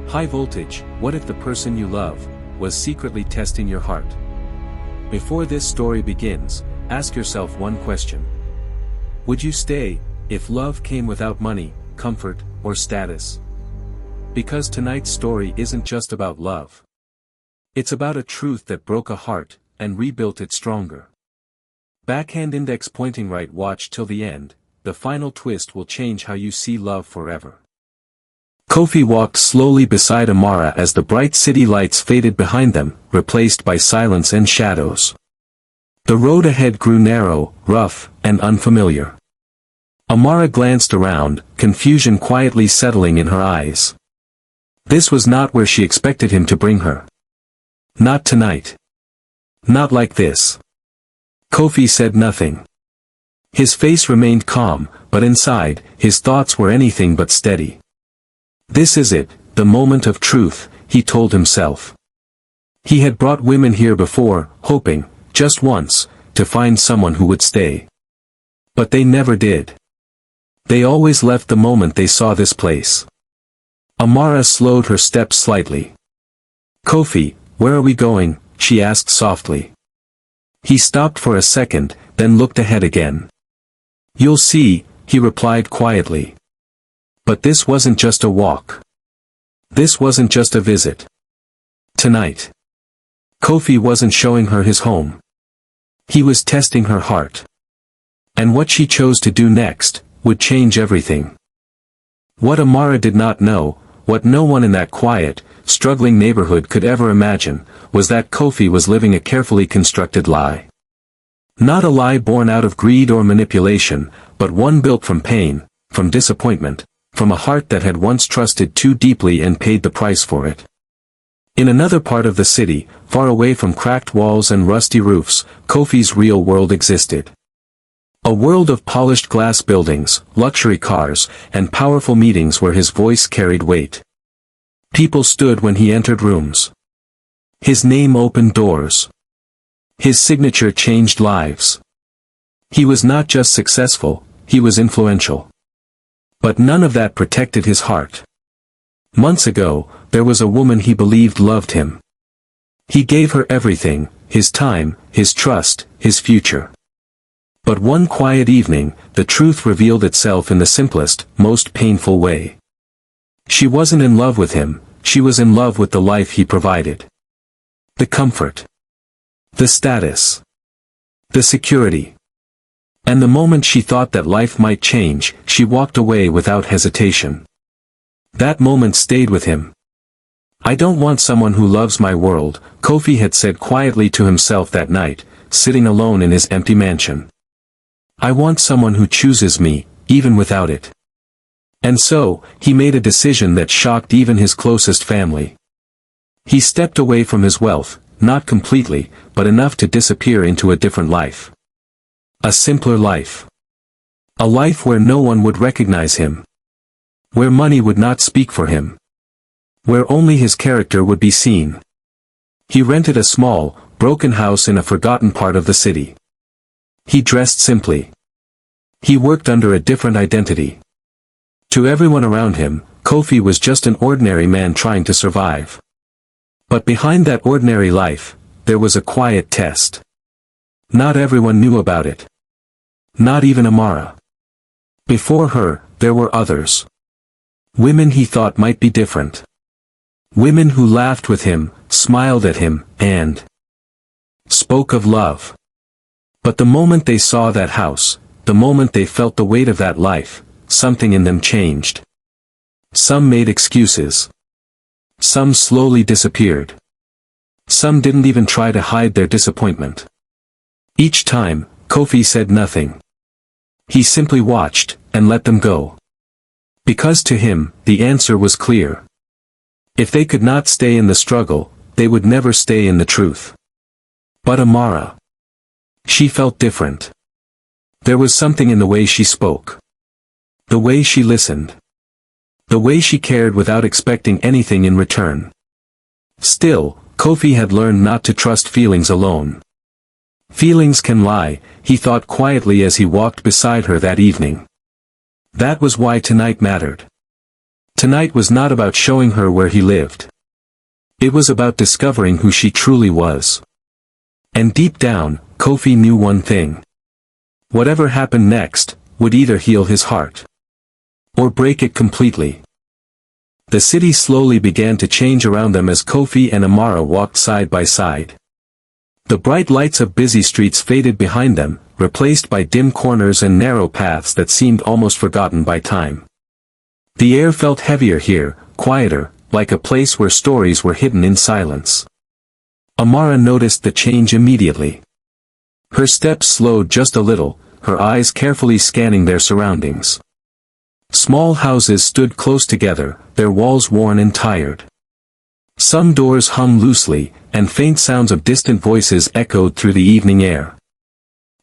High voltage, what if the person you love was secretly testing your heart? Before this story begins, ask yourself one question. Would you stay, if love came without money, comfort, or status? Because tonight's story isn't just about love. It's about a truth that broke a heart, and rebuilt it stronger. Backhand index pointing right, watch till the end, the final twist will change how you see love forever. Kofi walked slowly beside Amara as the bright city lights faded behind them, replaced by silence and shadows. The road ahead grew narrow, rough, and unfamiliar. Amara glanced around, confusion quietly settling in her eyes. This was not where she expected him to bring her. Not tonight. Not like this. Kofi said nothing. His face remained calm, but inside, his thoughts were anything but steady. This is it, the moment of truth, he told himself. He had brought women here before, hoping, just once, to find someone who would stay. But they never did. They always left the moment they saw this place. Amara slowed her steps slightly. Kofi, where are we going? She asked softly. He stopped for a second, then looked ahead again. You'll see, he replied quietly. But this wasn't just a walk. This wasn't just a visit. Tonight. Kofi wasn't showing her his home. He was testing her heart. And what she chose to do next, would change everything. What Amara did not know, what no one in that quiet, struggling neighborhood could ever imagine, was that Kofi was living a carefully constructed lie. Not a lie born out of greed or manipulation, but one built from pain, from disappointment, from a heart that had once trusted too deeply and paid the price for it. In another part of the city, far away from cracked walls and rusty roofs, Kofi's real world existed. A world of polished glass buildings, luxury cars, and powerful meetings where his voice carried weight. People stood when he entered rooms. His name opened doors. His signature changed lives. He was not just successful, he was influential. But none of that protected his heart. Months ago, there was a woman he believed loved him. He gave her everything, his time, his trust, his future. But one quiet evening, the truth revealed itself in the simplest, most painful way. She wasn't in love with him, she was in love with the life he provided. The comfort. The status. The security. And the moment she thought that life might change, she walked away without hesitation. That moment stayed with him. I don't want someone who loves my world, Kofi had said quietly to himself that night, sitting alone in his empty mansion. I want someone who chooses me, even without it. And so, he made a decision that shocked even his closest family. He stepped away from his wealth, not completely, but enough to disappear into a different life. A simpler life. A life where no one would recognize him. Where money would not speak for him. Where only his character would be seen. He rented a small, broken house in a forgotten part of the city. He dressed simply. He worked under a different identity. To everyone around him, Kofi was just an ordinary man trying to survive. But behind that ordinary life, there was a quiet test. Not everyone knew about it. Not even Amara. Before her, there were others. Women he thought might be different. Women who laughed with him, smiled at him, and spoke of love. But the moment they saw that house, the moment they felt the weight of that life, something in them changed. Some made excuses. Some slowly disappeared. Some didn't even try to hide their disappointment. Each time, Kofi said nothing. He simply watched, and let them go. Because to him, the answer was clear. If they could not stay in the struggle, they would never stay in the truth. But Amara. She felt different. There was something in the way she spoke. The way she listened. The way she cared without expecting anything in return. Still, Kofi had learned not to trust feelings alone. Feelings can lie, he thought quietly as he walked beside her that evening. That was why tonight mattered. Tonight was not about showing her where he lived. It was about discovering who she truly was. And deep down, Kofi knew one thing. Whatever happened next, would either heal his heart or break it completely. The city slowly began to change around them as Kofi and Amara walked side by side. The bright lights of busy streets faded behind them, replaced by dim corners and narrow paths that seemed almost forgotten by time. The air felt heavier here, quieter, like a place where stories were hidden in silence. Amara noticed the change immediately. Her steps slowed just a little, her eyes carefully scanning their surroundings. Small houses stood close together, their walls worn and tired. Some doors hung loosely, and faint sounds of distant voices echoed through the evening air.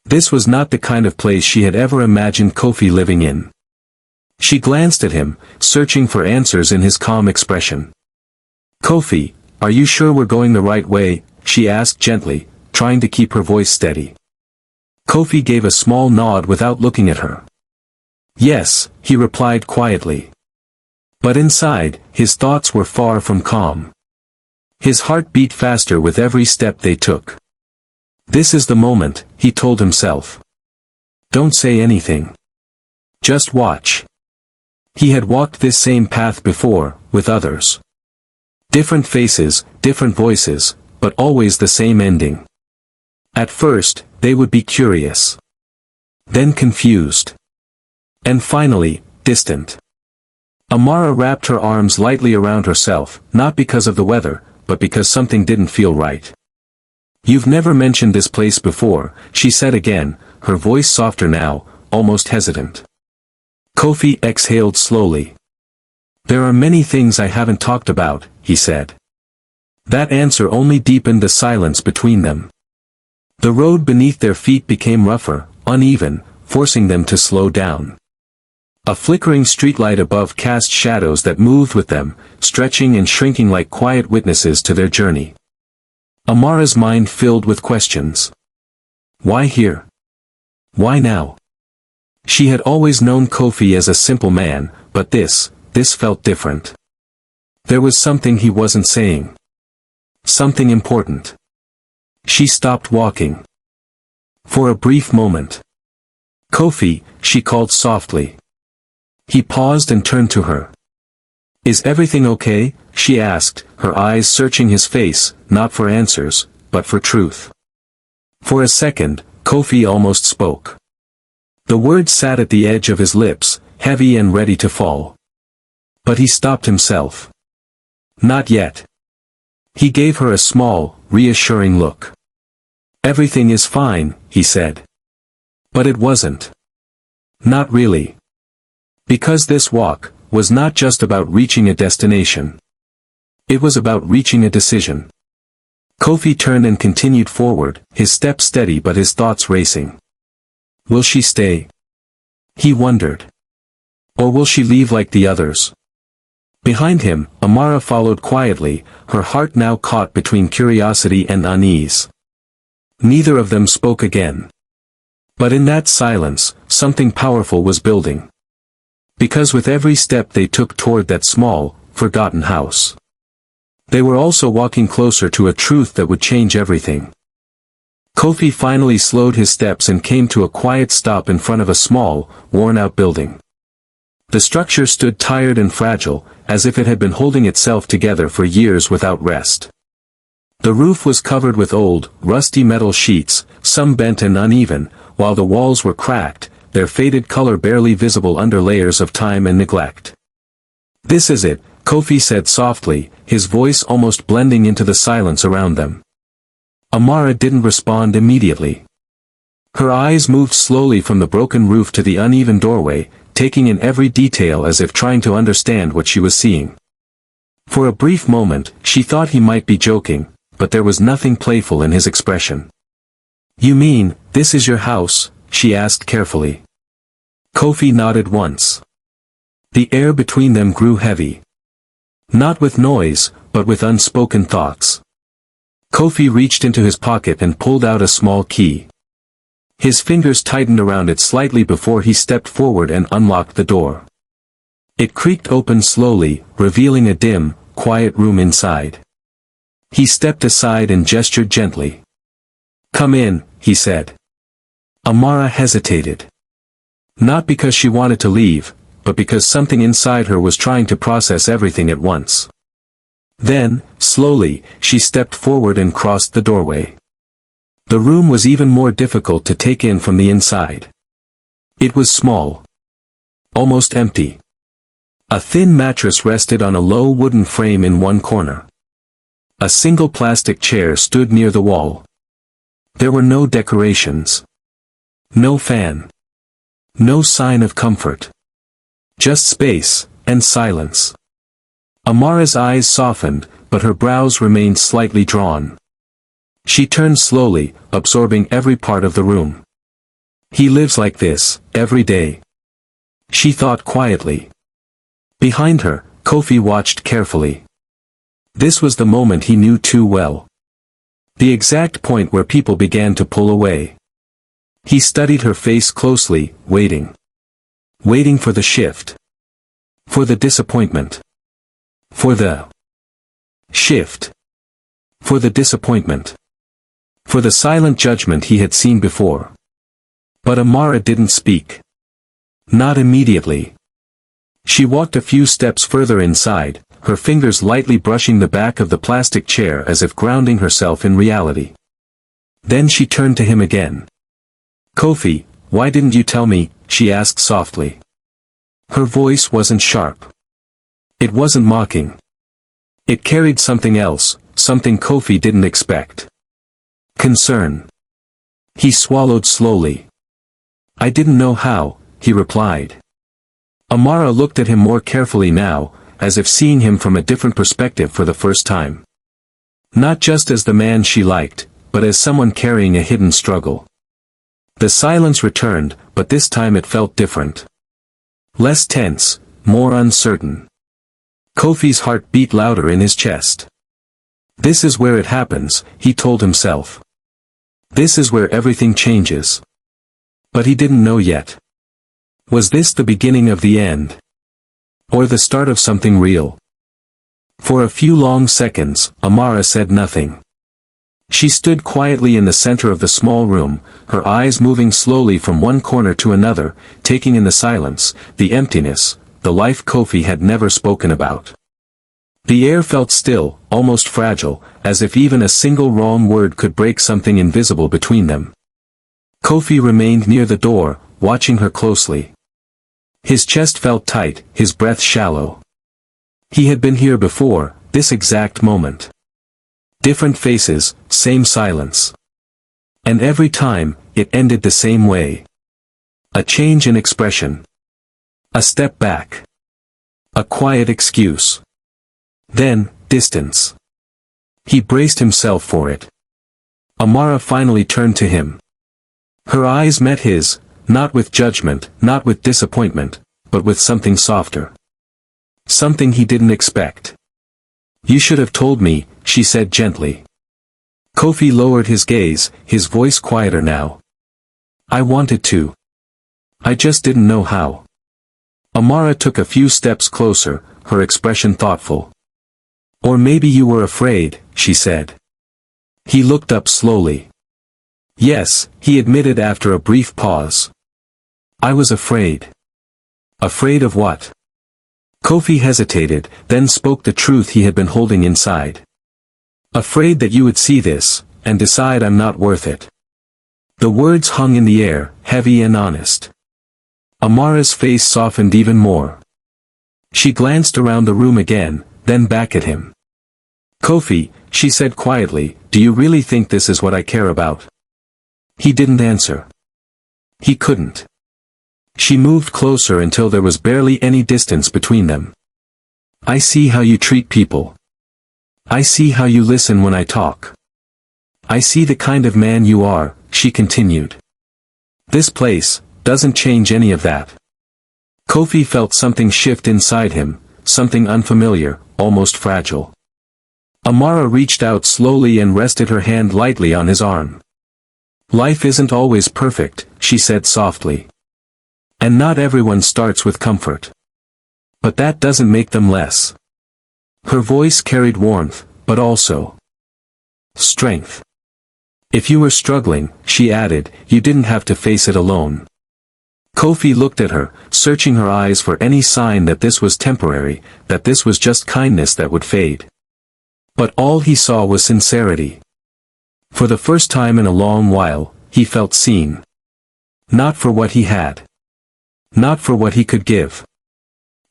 This was not the kind of place she had ever imagined Kofi living in. She glanced at him, searching for answers in his calm expression. "Kofi, are you sure we're going the right way?" she asked gently, trying to keep her voice steady. Kofi gave a small nod without looking at her. "Yes," he replied quietly. But inside, his thoughts were far from calm. His heart beat faster with every step they took. "This is the moment," he told himself. "Don't say anything. Just watch." He had walked this same path before, with others. Different faces, different voices, but always the same ending. At first, they would be curious. Then confused. And finally, distant. Amara wrapped her arms lightly around herself, not because of the weather, but because something didn't feel right. "You've never mentioned this place before," she said again, her voice softer now, almost hesitant. Kofi exhaled slowly. "There are many things I haven't talked about," he said. That answer only deepened the silence between them. The road beneath their feet became rougher, uneven, forcing them to slow down. A flickering streetlight above cast shadows that moved with them, stretching and shrinking like quiet witnesses to their journey. Amara's mind filled with questions. Why here? Why now? She had always known Kofi as a simple man, but this felt different. There was something he wasn't saying. Something important. She stopped walking. For a brief moment. "Kofi," she called softly. He paused and turned to her. "Is everything okay?" she asked, her eyes searching his face, not for answers, but for truth. For a second, Kofi almost spoke. The words sat at the edge of his lips, heavy and ready to fall. But he stopped himself. "Not yet." He gave her a small, reassuring look. "Everything is fine," he said. But it wasn't. Not really. Because this walk was not just about reaching a destination. It was about reaching a decision. Kofi turned and continued forward, his steps steady but his thoughts racing. Will she stay? He wondered. Or will she leave like the others? Behind him, Amara followed quietly, her heart now caught between curiosity and unease. Neither of them spoke again. But in that silence, something powerful was building. Because with every step they took toward that small, forgotten house, they were also walking closer to a truth that would change everything. Kofi finally slowed his steps and came to a quiet stop in front of a small, worn-out building. The structure stood tired and fragile, as if it had been holding itself together for years without rest. The roof was covered with old, rusty metal sheets, some bent and uneven, while the walls were cracked, their faded color barely visible under layers of time and neglect. "This is it," Kofi said softly, his voice almost blending into the silence around them. Amara didn't respond immediately. Her eyes moved slowly from the broken roof to the uneven doorway, taking in every detail as if trying to understand what she was seeing. For a brief moment, she thought he might be joking, but there was nothing playful in his expression. "You mean, this is your house?" she asked carefully. Kofi nodded once. The air between them grew heavy. Not with noise, but with unspoken thoughts. Kofi reached into his pocket and pulled out a small key. His fingers tightened around it slightly before he stepped forward and unlocked the door. It creaked open slowly, revealing a dim, quiet room inside. He stepped aside and gestured gently. "Come in," he said. Amara hesitated. Not because she wanted to leave, but because something inside her was trying to process everything at once. Then, slowly, she stepped forward and crossed the doorway. The room was even more difficult to take in from the inside. It was small. Almost empty. A thin mattress rested on a low wooden frame in one corner. A single plastic chair stood near the wall. There were no decorations. No fan. No sign of comfort. Just space, and silence. Amara's eyes softened, but her brows remained slightly drawn. She turned slowly, absorbing every part of the room. He lives like this, every day. She thought quietly. Behind her, Kofi watched carefully. This was the moment he knew too well. The exact point where people began to pull away. He studied her face closely, waiting. Waiting for the shift. For the disappointment. For the shift. For the disappointment. For the silent judgment he had seen before. But Amara didn't speak. Not immediately. She walked a few steps further inside, her fingers lightly brushing the back of the plastic chair as if grounding herself in reality. Then she turned to him again. "Kofi, why didn't you tell me?" she asked softly. Her voice wasn't sharp. It wasn't mocking. It carried something else, something Kofi didn't expect. Concern. He swallowed slowly. "I didn't know how," he replied. Amara looked at him more carefully now, as if seeing him from a different perspective for the first time. Not just as the man she liked, but as someone carrying a hidden struggle. The silence returned, but this time it felt different. Less tense, more uncertain. Kofi's heart beat louder in his chest. This is where it happens, he told himself. This is where everything changes. But he didn't know yet. Was this the beginning of the end? Or the start of something real? For a few long seconds, Amara said nothing. She stood quietly in the center of the small room, her eyes moving slowly from one corner to another, taking in the silence, the emptiness, the life Kofi had never spoken about. The air felt still, almost fragile, as if even a single wrong word could break something invisible between them. Kofi remained near the door, watching her closely. His chest felt tight, his breath shallow. He had been here before, this exact moment. Different faces, same silence. And every time, it ended the same way. A change in expression. A step back. A quiet excuse. Then, distance. He braced himself for it. Amara finally turned to him. Her eyes met his, not with judgment, not with disappointment, but with something softer. Something he didn't expect. "You should have told me," she said gently. Kofi lowered his gaze, his voice quieter now. "I wanted to. I just didn't know how." Amara took a few steps closer, her expression thoughtful. "Or maybe you were afraid," she said. He looked up slowly. "Yes," he admitted after a brief pause. "I was afraid." "Afraid of what?" Kofi hesitated, then spoke the truth he had been holding inside. "Afraid that you would see this, and decide I'm not worth it." The words hung in the air, heavy and honest. Amara's face softened even more. She glanced around the room again, then back at him. "Kofi," she said quietly, "do you really think this is what I care about?" He didn't answer. He couldn't. She moved closer until there was barely any distance between them. "I see how you treat people. I see how you listen when I talk. I see the kind of man you are," she continued. "This place doesn't change any of that." Kofi felt something shift inside him, something unfamiliar, almost fragile. Amara reached out slowly and rested her hand lightly on his arm. "Life isn't always perfect," she said softly. "And not everyone starts with comfort. But that doesn't make them less. Her voice carried warmth, but also strength. If you were struggling, she added, you didn't have to face it alone. Kofi looked at her, searching her eyes for any sign that this was temporary, that this was just kindness that would fade. But all he saw was sincerity. For the first time in a long while, he felt seen. Not for what he had. Not for what he could give.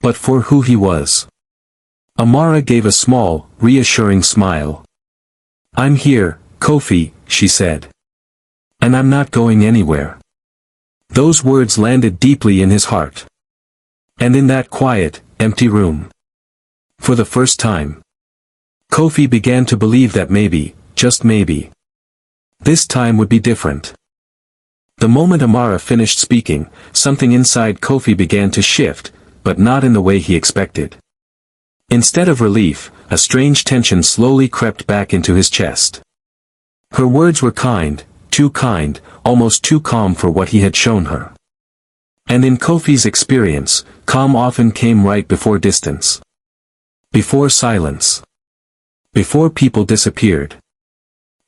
But for who he was. Amara gave a small, reassuring smile. I'm here, Kofi, she said. And I'm not going anywhere. Those words landed deeply in his heart. And in that quiet, empty room. For the first time, Kofi began to believe that maybe, just maybe, this time would be different. The moment Amara finished speaking, something inside Kofi began to shift, but not in the way he expected. Instead of relief, a strange tension slowly crept back into his chest. Her words were kind, almost too calm for what he had shown her. And in Kofi's experience, calm often came right before distance. Before silence. Before people disappeared.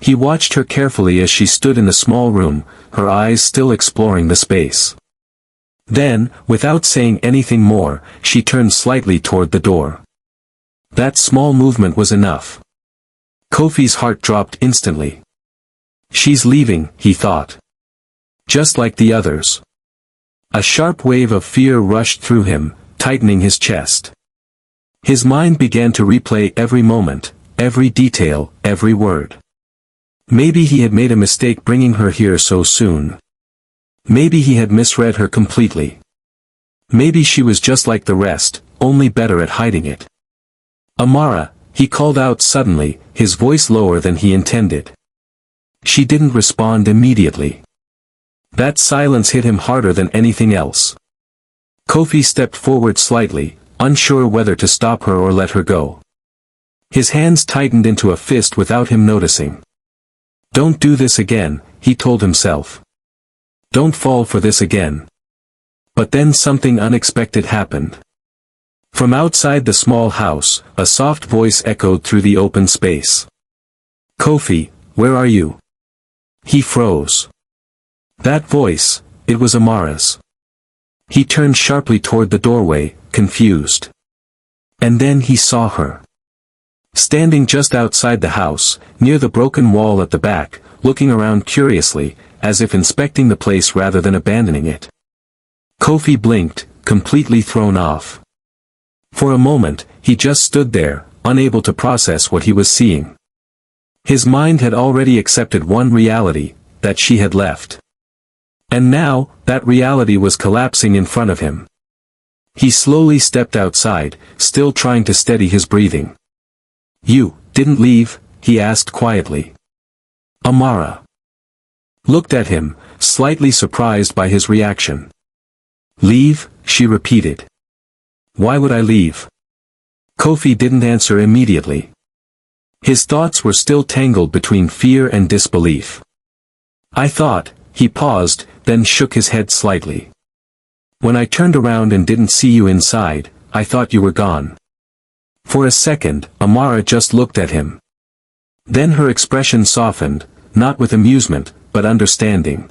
He watched her carefully as she stood in the small room, her eyes still exploring the space. Then, without saying anything more, she turned slightly toward the door. That small movement was enough. Kofi's heart dropped instantly. She's leaving, he thought. Just like the others. A sharp wave of fear rushed through him, tightening his chest. His mind began to replay every moment, every detail, every word. Maybe he had made a mistake bringing her here so soon. Maybe he had misread her completely. Maybe she was just like the rest, only better at hiding it. Amara, he called out suddenly, his voice lower than he intended. She didn't respond immediately. That silence hit him harder than anything else. Kofi stepped forward slightly, unsure whether to stop her or let her go. His hands tightened into a fist without him noticing. Don't do this again, he told himself. Don't fall for this again. But then something unexpected happened. From outside the small house, a soft voice echoed through the open space. Kofi, where are you? He froze. That voice, it was Amara's. He turned sharply toward the doorway, confused. And then he saw her. Standing just outside the house, near the broken wall at the back, looking around curiously, as if inspecting the place rather than abandoning it. Kofi blinked, completely thrown off. For a moment, he just stood there, unable to process what he was seeing. His mind had already accepted one reality, that she had left. And now, that reality was collapsing in front of him. He slowly stepped outside, still trying to steady his breathing. You didn't leave? He asked quietly. Amara looked at him, slightly surprised by his reaction. Leave? She repeated. Why would I leave? Kofi didn't answer immediately. His thoughts were still tangled between fear and disbelief. I thought, he paused, then shook his head slightly. When I turned around and didn't see you inside, I thought you were gone. For a second, Amara just looked at him. Then her expression softened, not with amusement, but understanding.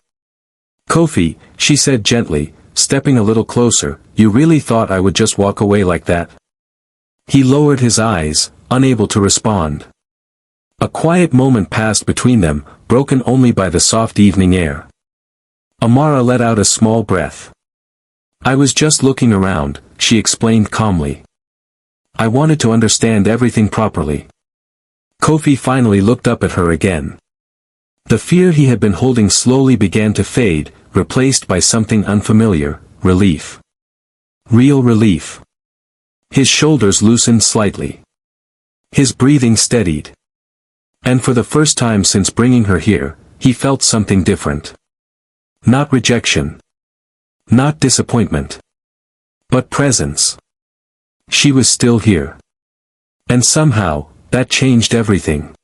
Kofi, she said gently, stepping a little closer, you really thought I would just walk away like that? He lowered his eyes, unable to respond. A quiet moment passed between them, broken only by the soft evening air. Amara let out a small breath. I was just looking around, she explained calmly. I wanted to understand everything properly. Kofi finally looked up at her again. The fear he had been holding slowly began to fade, replaced by something unfamiliar, relief. Real relief. His shoulders loosened slightly. His breathing steadied. And for the first time since bringing her here, he felt something different. Not rejection. Not disappointment. But presence. She was still here. And somehow, that changed everything.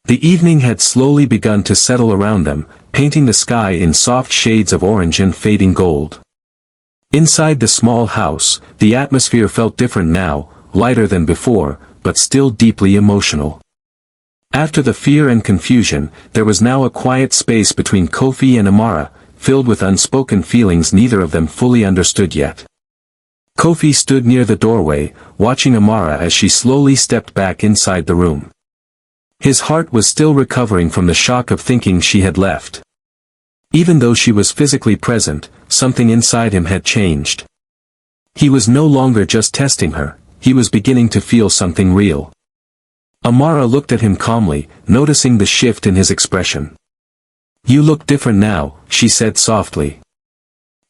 The evening had slowly begun to settle around them, painting the sky in soft shades of orange and fading gold. Inside the small house, the atmosphere felt different now, lighter than before, but still deeply emotional. After the fear and confusion, there was now a quiet space between Kofi and Amara, filled with unspoken feelings neither of them fully understood yet. Kofi stood near the doorway, watching Amara as she slowly stepped back inside the room. His heart was still recovering from the shock of thinking she had left. Even though she was physically present, something inside him had changed. He was no longer just testing her, he was beginning to feel something real. Amara looked at him calmly, noticing the shift in his expression. "You look different now," she said softly.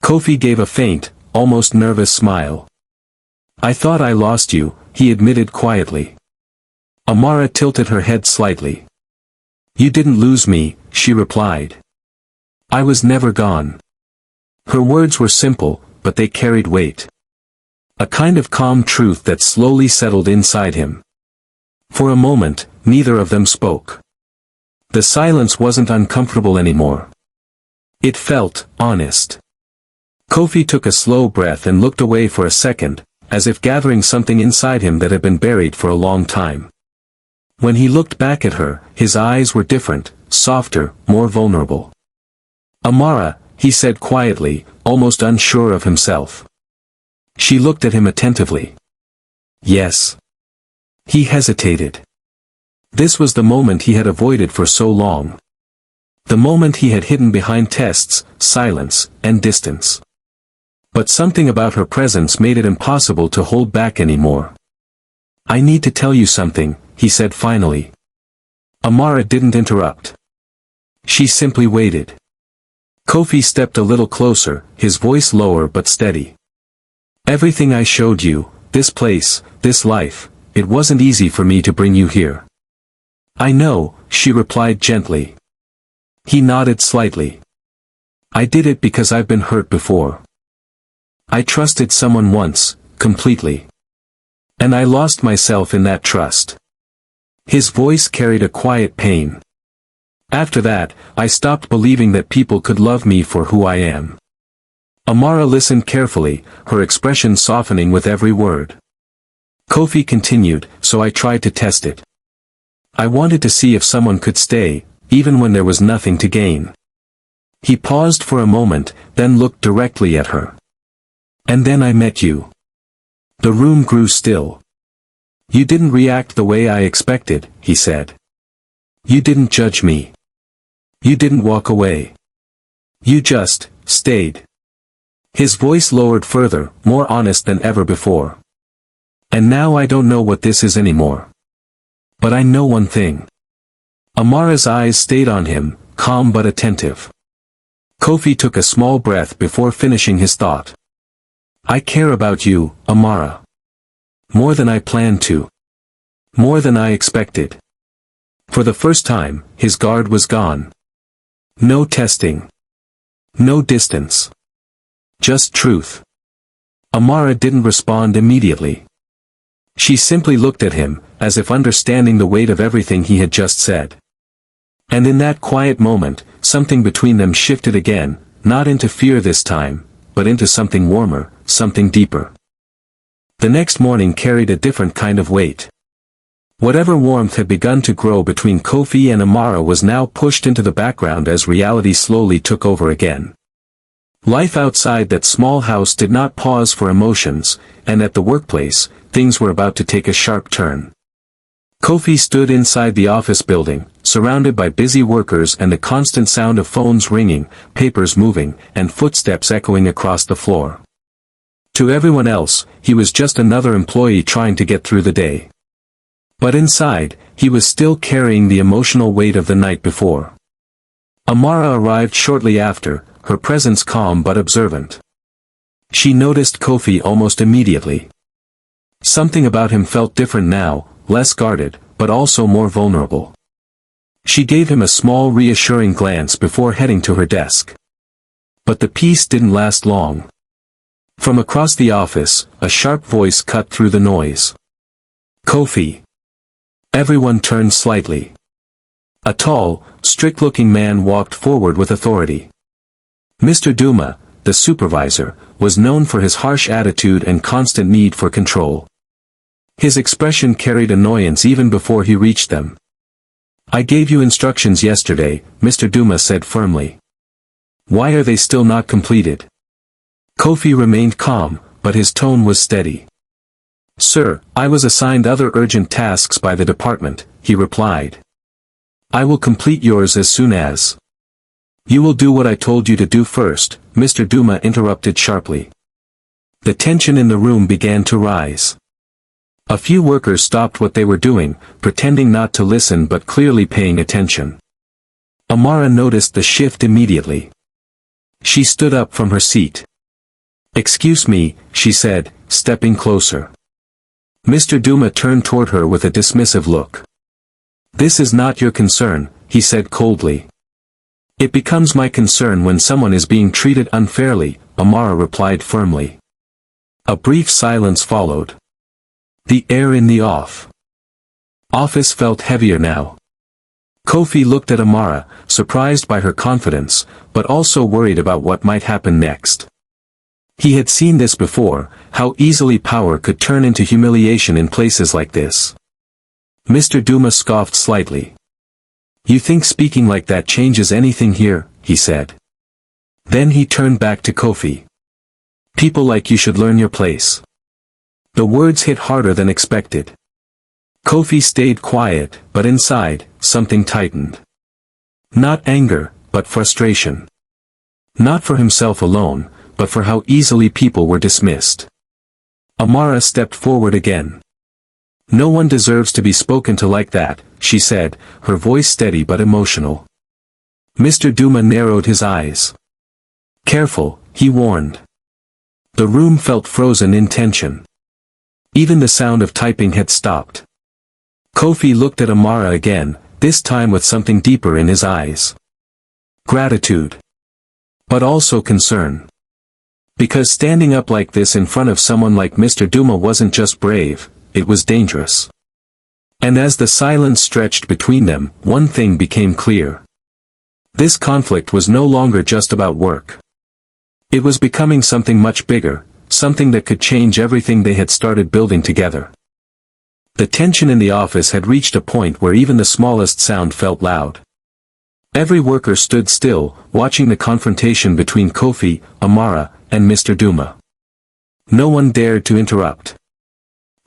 Kofi gave a faint, almost nervous smile. "I thought I lost you," he admitted quietly. Amara tilted her head slightly. "You didn't lose me," she replied. "I was never gone." Her words were simple, but they carried weight. A kind of calm truth that slowly settled inside him. For a moment, neither of them spoke. The silence wasn't uncomfortable anymore. It felt honest. Kofi took a slow breath and looked away for a second, as if gathering something inside him that had been buried for a long time. When he looked back at her, his eyes were different, softer, more vulnerable. "Amara," he said quietly, almost unsure of himself. She looked at him attentively. "Yes." He hesitated. This was the moment he had avoided for so long. The moment he had hidden behind tests, silence, and distance. But something about her presence made it impossible to hold back anymore. "I need to tell you something," he said finally. Amara didn't interrupt. She simply waited. Kofi stepped a little closer, his voice lower but steady. "Everything I showed you, this place, this life, it wasn't easy for me to bring you here." "I know," she replied gently. He nodded slightly. "I did it because I've been hurt before. I trusted someone once, completely. And I lost myself in that trust." His voice carried a quiet pain. "After that, I stopped believing that people could love me for who I am." Amara listened carefully, her expression softening with every word. Kofi continued, "So I tried to test it. I wanted to see if someone could stay, even when there was nothing to gain." He paused for a moment, then looked directly at her. "And then I met you." The room grew still. "You didn't react the way I expected," he said. "You didn't judge me. You didn't walk away. You just stayed." His voice lowered further, more honest than ever before. "And now I don't know what this is anymore. But I know one thing." Amara's eyes stayed on him, calm but attentive. Kofi took a small breath before finishing his thought. "I care about you, Amara. More than I planned to. More than I expected." For the first time, his guard was gone. No testing. No distance. Just truth. Amara didn't respond immediately. She simply looked at him, as if understanding the weight of everything he had just said. And in that quiet moment, something between them shifted again, not into fear this time, but into something warmer, something deeper. The next morning carried a different kind of weight. Whatever warmth had begun to grow between Kofi and Amara was now pushed into the background as reality slowly took over again. Life outside that small house did not pause for emotions, and at the workplace, things were about to take a sharp turn. Kofi stood inside the office building, surrounded by busy workers and the constant sound of phones ringing, papers moving, and footsteps echoing across the floor. To everyone else, he was just another employee trying to get through the day. But inside, he was still carrying the emotional weight of the night before. Amara arrived shortly after, her presence calm but observant. She noticed Kofi almost immediately. Something about him felt different now, less guarded, but also more vulnerable. She gave him a small reassuring glance before heading to her desk. But the peace didn't last long. From across the office, a sharp voice cut through the noise. "Kofi." Everyone turned slightly. A tall, strict-looking man walked forward with authority. "Mr. Duma, the supervisor, was known for his harsh attitude and constant need for control. His expression carried annoyance even before he reached them. "I gave you instructions yesterday," Mr. Duma said firmly. "Why are they still not completed?" Kofi remained calm, but his tone was steady. "Sir, I was assigned other urgent tasks by the department," he replied. "I will complete yours as soon as—" "You will do what I told you to do first," Mr. Duma interrupted sharply. The tension in the room began to rise. A few workers stopped what they were doing, pretending not to listen but clearly paying attention. Amara noticed the shift immediately. She stood up from her seat. "Excuse me," she said, stepping closer. Mr. Duma turned toward her with a dismissive look. "This is not your concern," he said coldly. "It becomes my concern when someone is being treated unfairly," Amara replied firmly. A brief silence followed. The air in the office felt heavier now. Kofi looked at Amara, surprised by her confidence, but also worried about what might happen next. He had seen this before, how easily power could turn into humiliation in places like this. Mr. Duma scoffed slightly. "You think speaking like that changes anything here?" he said. Then he turned back to Kofi. "People like you should learn your place." The words hit harder than expected. Kofi stayed quiet, but inside, something tightened. Not anger, but frustration. Not for himself alone, but for how easily people were dismissed. Amara stepped forward again. "No one deserves to be spoken to like that," she said, her voice steady but emotional. Mr. Duma narrowed his eyes. "Careful," he warned. The room felt frozen in tension. Even the sound of typing had stopped. Kofi looked at Amara again, this time with something deeper in his eyes. Gratitude. But also concern. Because standing up like this in front of someone like Mr. Duma wasn't just brave, it was dangerous. And as the silence stretched between them, one thing became clear. This conflict was no longer just about work. It was becoming something much bigger, something that could change everything they had started building together. The tension in the office had reached a point where even the smallest sound felt loud. Every worker stood still, watching the confrontation between Kofi, Amara, and Mr. Duma. No one dared to interrupt.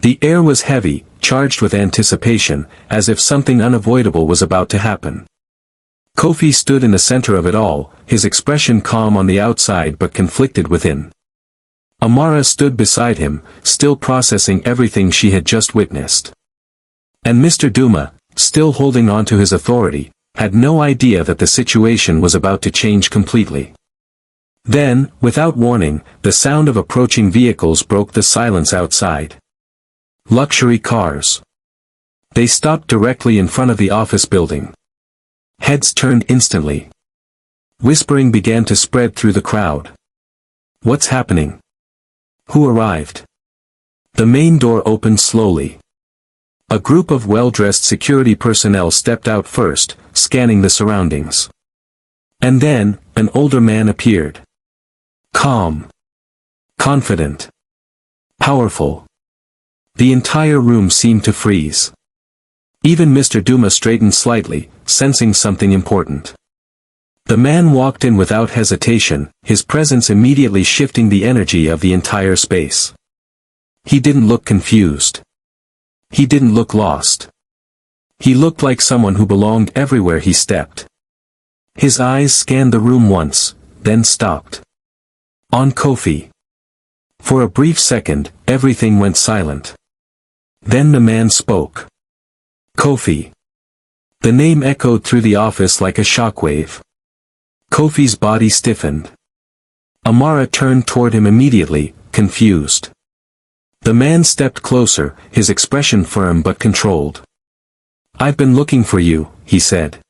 The air was heavy, charged with anticipation, as if something unavoidable was about to happen. Kofi stood in the center of it all, his expression calm on the outside but conflicted within. Amara stood beside him, still processing everything she had just witnessed. And Mr. Duma, still holding on to his authority, had no idea that the situation was about to change completely. Then, without warning, the sound of approaching vehicles broke the silence outside. Luxury cars. They stopped directly in front of the office building. Heads turned instantly. Whispering began to spread through the crowd. "What's happening? Who arrived?" The main door opened slowly. A group of well-dressed security personnel stepped out first, scanning the surroundings. And then, an older man appeared. Calm. Confident. Powerful. The entire room seemed to freeze. Even Mr. Duma straightened slightly, sensing something important. The man walked in without hesitation, his presence immediately shifting the energy of the entire space. He didn't look confused. He didn't look lost. He looked like someone who belonged everywhere he stepped. His eyes scanned the room once, then stopped. On Kofi. For a brief second, everything went silent. Then the man spoke. Kofi. The name echoed through the office like a shockwave. Kofi's body stiffened. Amara turned toward him immediately, confused. The man stepped closer, his expression firm but controlled. "I've been looking for you," he said.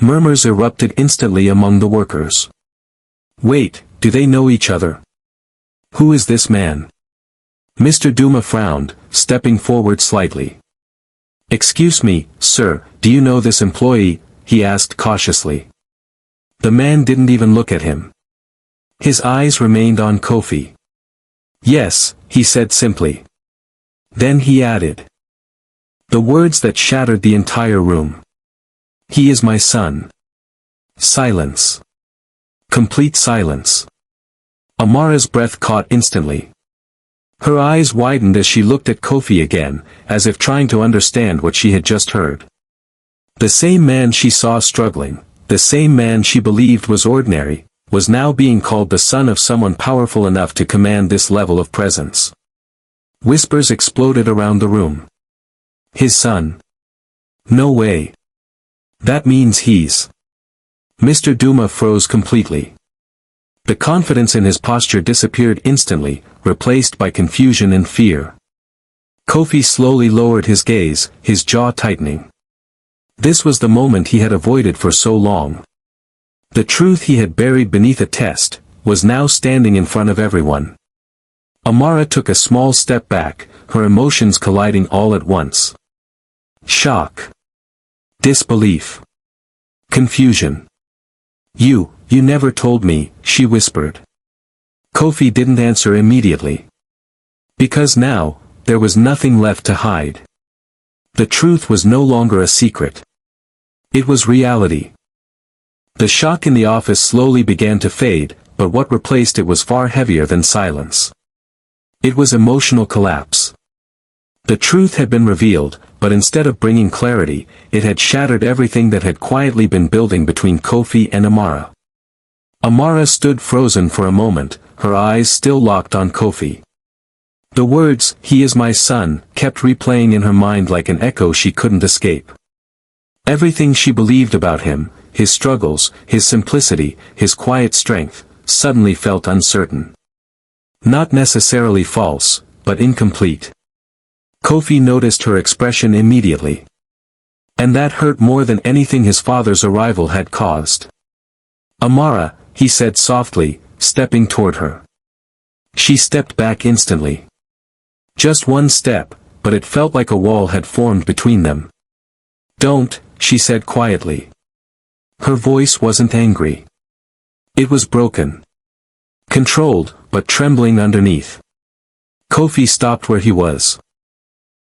Murmurs erupted instantly among the workers. "Wait, do they know each other? Who is this man?" Mr. Duma frowned, stepping forward slightly. "Excuse me, sir, do you know this employee?" he asked cautiously. The man didn't even look at him. His eyes remained on Kofi. "Yes," he said simply. Then he added the words that shattered the entire room. "He is my son." Silence. Complete silence. Amara's breath caught instantly. Her eyes widened as she looked at Kofi again, as if trying to understand what she had just heard. The same man she saw struggling, the same man she believed was ordinary, was now being called the son of someone powerful enough to command this level of presence. Whispers exploded around the room. "His son? No way. That means he's..." Mr. Duma froze completely. The confidence in his posture disappeared instantly, replaced by confusion and fear. Kofi slowly lowered his gaze, his jaw tightening. This was the moment he had avoided for so long. The truth he had buried beneath a test, was now standing in front of everyone. Amara took a small step back, her emotions colliding all at once. Shock. Disbelief. Confusion. You never told me," she whispered. Kofi didn't answer immediately. Because now, there was nothing left to hide. The truth was no longer a secret. It was reality. The shock in the office slowly began to fade, but what replaced it was far heavier than silence. It was emotional collapse. The truth had been revealed, but instead of bringing clarity, it had shattered everything that had quietly been building between Kofi and Amara. Amara stood frozen for a moment, her eyes still locked on Kofi. The words, "He is my son," kept replaying in her mind like an echo she couldn't escape. Everything she believed about him, his struggles, his simplicity, his quiet strength, suddenly felt uncertain. Not necessarily false, but incomplete. Kofi noticed her expression immediately. And that hurt more than anything his father's arrival had caused. "Amara," he said softly, stepping toward her. She stepped back instantly. Just one step, but it felt like a wall had formed between them. "Don't," she said quietly. Her voice wasn't angry. It was broken. Controlled, but trembling underneath. Kofi stopped where he was.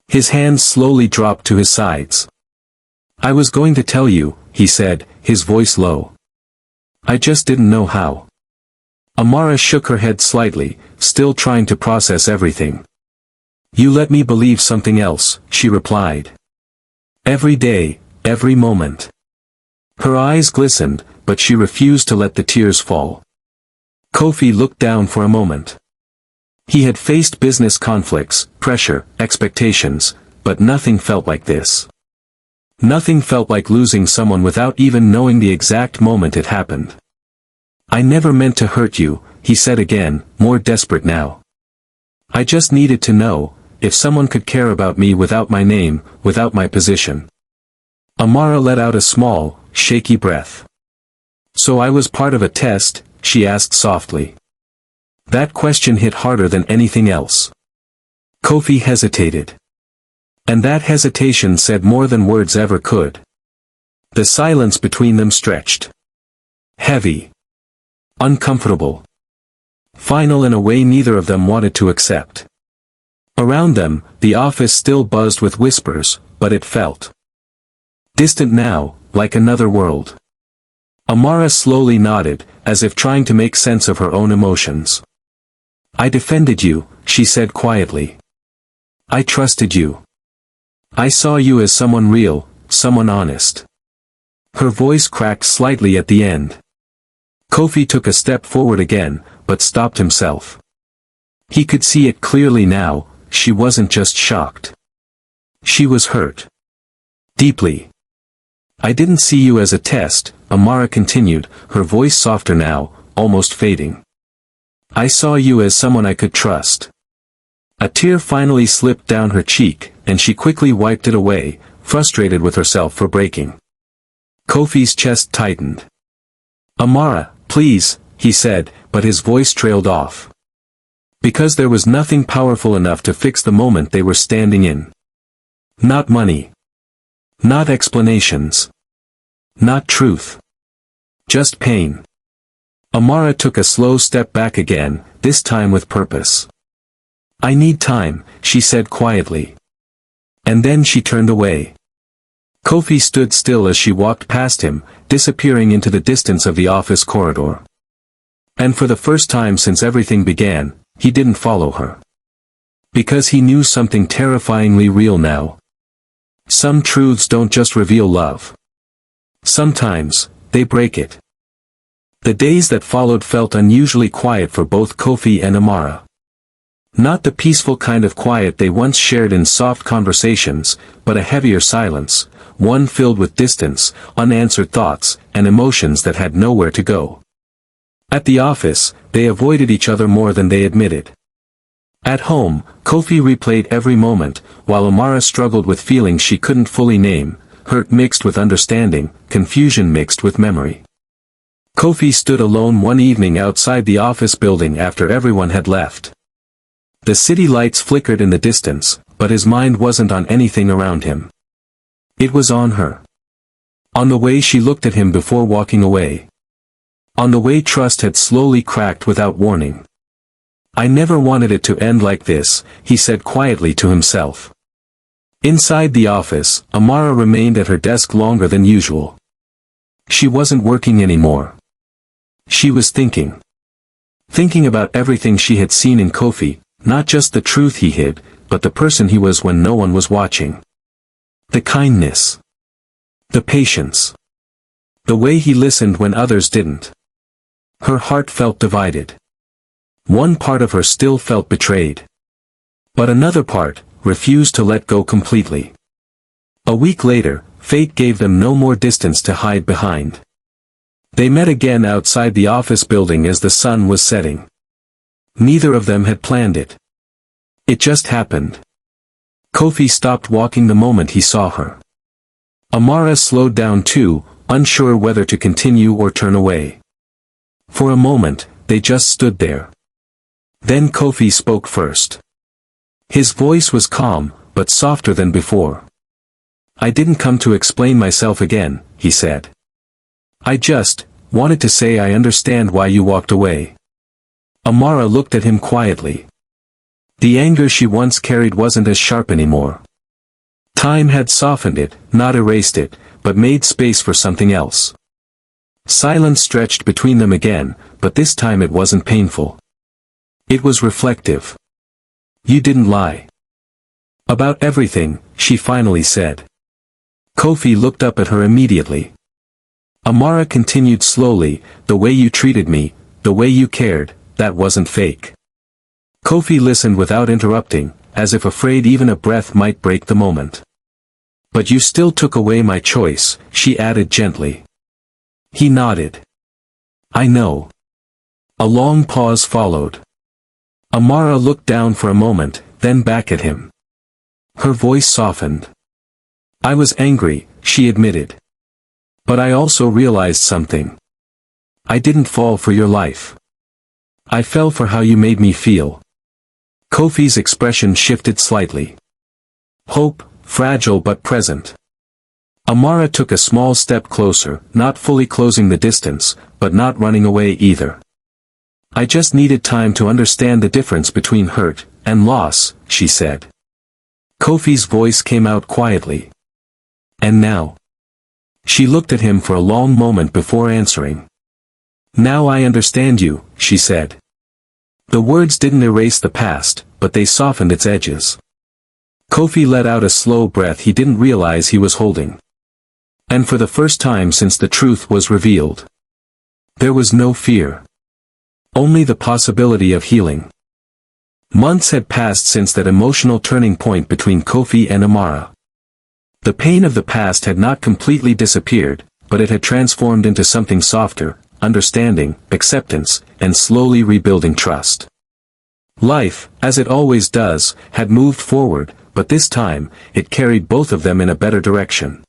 His hands slowly dropped to his sides. "I was going to tell you," he said, his voice low. "I just didn't know how." Amara shook her head slightly, still trying to process everything. "You let me believe something else," she replied. "Every day, every moment." Her eyes glistened, but she refused to let the tears fall. Kofi looked down for a moment. He had faced business conflicts, pressure, expectations, but nothing felt like this. Nothing felt like losing someone without even knowing the exact moment it happened. "I never meant to hurt you," he said again, more desperate now. "I just needed to know, if someone could care about me without my name, without my position." Amara let out a small, shaky breath. "So I was part of a test?" she asked softly. That question hit harder than anything else. Kofi hesitated. And that hesitation said more than words ever could. The silence between them stretched. Heavy. Uncomfortable. Final in a way neither of them wanted to accept. Around them, the office still buzzed with whispers, but it felt distant now, like another world. Amara slowly nodded, as if trying to make sense of her own emotions. "I defended you," she said quietly. "I trusted you. I saw you as someone real, someone honest." Her voice cracked slightly at the end. Kofi took a step forward again, but stopped himself. He could see it clearly now, she wasn't just shocked. She was hurt. Deeply. "I didn't see you as a test," Amara continued, her voice softer now, almost fading. "I saw you as someone I could trust." A tear finally slipped down her cheek, and she quickly wiped it away, frustrated with herself for breaking. Kofi's chest tightened. "Amara, please," he said, but his voice trailed off. Because there was nothing powerful enough to fix the moment they were standing in. Not money. Not explanations. Not truth. Just pain. Amara took a slow step back again, this time with purpose. "I need time," she said quietly. And then she turned away. Kofi stood still as she walked past him, disappearing into the distance of the office corridor. And for the first time since everything began, he didn't follow her. Because he knew something terrifyingly real now. Some truths don't just reveal love. Sometimes, they break it. The days that followed felt unusually quiet for both Kofi and Amara. Not the peaceful kind of quiet they once shared in soft conversations, but a heavier silence, one filled with distance, unanswered thoughts, and emotions that had nowhere to go. At the office, they avoided each other more than they admitted. At home, Kofi replayed every moment, while Amara struggled with feelings she couldn't fully name, hurt mixed with understanding, confusion mixed with memory. Kofi stood alone one evening outside the office building after everyone had left. The city lights flickered in the distance, but his mind wasn't on anything around him. It was on her. On the way she looked at him before walking away. On the way trust had slowly cracked without warning. "I never wanted it to end like this," he said quietly to himself. Inside the office, Amara remained at her desk longer than usual. She wasn't working anymore. She was thinking. Thinking about everything she had seen in Kofi, not just the truth he hid, but the person he was when no one was watching. The kindness. The patience. The way he listened when others didn't. Her heart felt divided. One part of her still felt betrayed. But another part refused to let go completely. A week later, fate gave them no more distance to hide behind. They met again outside the office building as the sun was setting. Neither of them had planned it. It just happened. Kofi stopped walking the moment he saw her. Amara slowed down too, unsure whether to continue or turn away. For a moment, they just stood there. Then Kofi spoke first. His voice was calm, but softer than before. "I didn't come to explain myself again," he said. "I just wanted to say I understand why you walked away." Amara looked at him quietly. The anger she once carried wasn't as sharp anymore. Time had softened it, not erased it, but made space for something else. Silence stretched between them again, but this time it wasn't painful. It was reflective. "You didn't lie about everything," she finally said. Kofi looked up at her immediately. Amara continued slowly, "The way you treated me, the way you cared, that wasn't fake." Kofi listened without interrupting, as if afraid even a breath might break the moment. "But you still took away my choice," she added gently. He nodded. "I know." A long pause followed. Amara looked down for a moment, then back at him. Her voice softened. "I was angry," she admitted. "But I also realized something. I didn't fall for your life. I fell for how you made me feel." Kofi's expression shifted slightly. Hope, fragile but present. Amara took a small step closer, not fully closing the distance, but not running away either. "I just needed time to understand the difference between hurt and loss," she said. Kofi's voice came out quietly. "And now?" She looked at him for a long moment before answering. "Now I understand you," she said. The words didn't erase the past, but they softened its edges. Kofi let out a slow breath he didn't realize he was holding. And for the first time since the truth was revealed, there was no fear. Only the possibility of healing. Months had passed since that emotional turning point between Kofi and Amara. The pain of the past had not completely disappeared, but it had transformed into something softer, understanding, acceptance, and slowly rebuilding trust. Life, as it always does, had moved forward, but this time, it carried both of them in a better direction.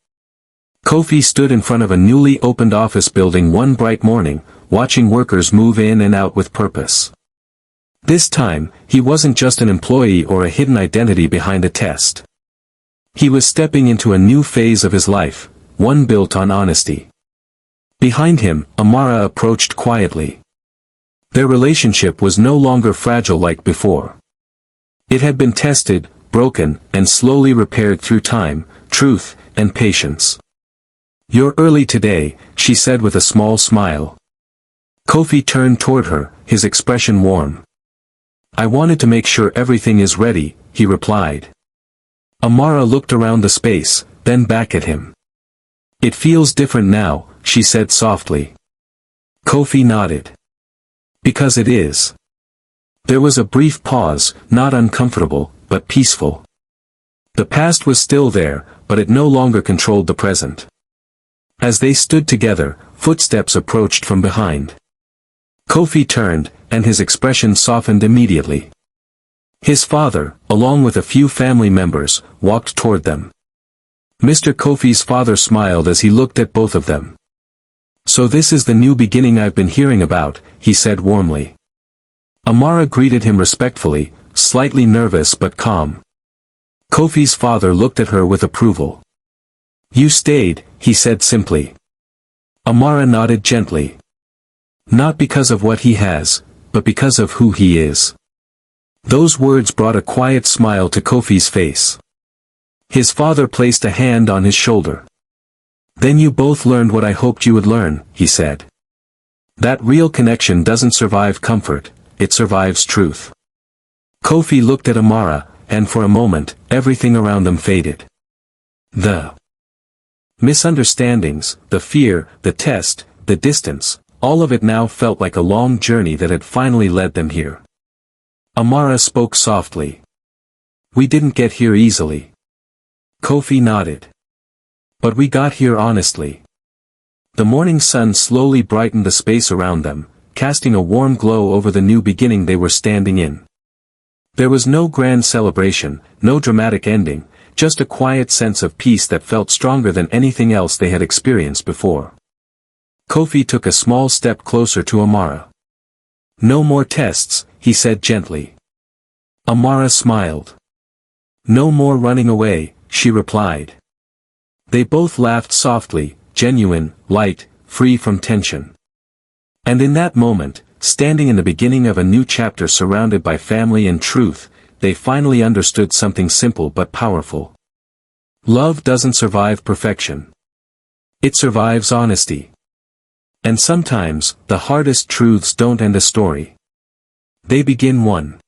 Kofi stood in front of a newly opened office building one bright morning, watching workers move in and out with purpose. This time, he wasn't just an employee or a hidden identity behind a test. He was stepping into a new phase of his life, one built on honesty. Behind him, Amara approached quietly. Their relationship was no longer fragile like before. It had been tested, broken, and slowly repaired through time, truth, and patience. "You're early today," she said with a small smile. Kofi turned toward her, his expression warm. "I wanted to make sure everything is ready," he replied. Amara looked around the space, then back at him. "It feels different now," she said softly. Kofi nodded. "Because it is." There was a brief pause, not uncomfortable, but peaceful. The past was still there, but it no longer controlled the present. As they stood together, footsteps approached from behind. Kofi turned, and his expression softened immediately. His father, along with a few family members, walked toward them. Mr. Kofi's father smiled as he looked at both of them. "So this is the new beginning I've been hearing about," he said warmly. Amara greeted him respectfully, slightly nervous but calm. Kofi's father looked at her with approval. "You stayed," he said simply. Amara nodded gently. "Not because of what he has, but because of who he is." Those words brought a quiet smile to Kofi's face. His father placed a hand on his shoulder. "Then you both learned what I hoped you would learn," he said. "That real connection doesn't survive comfort, it survives truth." Kofi looked at Amara, and for a moment, everything around them faded. The misunderstandings, the fear, the test, the distance, all of it now felt like a long journey that had finally led them here. Amara spoke softly. "We didn't get here easily." Kofi nodded. "But we got here honestly." The morning sun slowly brightened the space around them, casting a warm glow over the new beginning they were standing in. There was no grand celebration, no dramatic ending, just a quiet sense of peace that felt stronger than anything else they had experienced before. Kofi took a small step closer to Amara. "No more tests," he said gently. Amara smiled. "No more running away," she replied. They both laughed softly, genuine, light, free from tension. And in that moment, standing in the beginning of a new chapter surrounded by family and truth, they finally understood something simple but powerful. Love doesn't survive perfection. It survives honesty. And sometimes, the hardest truths don't end a story. They begin one.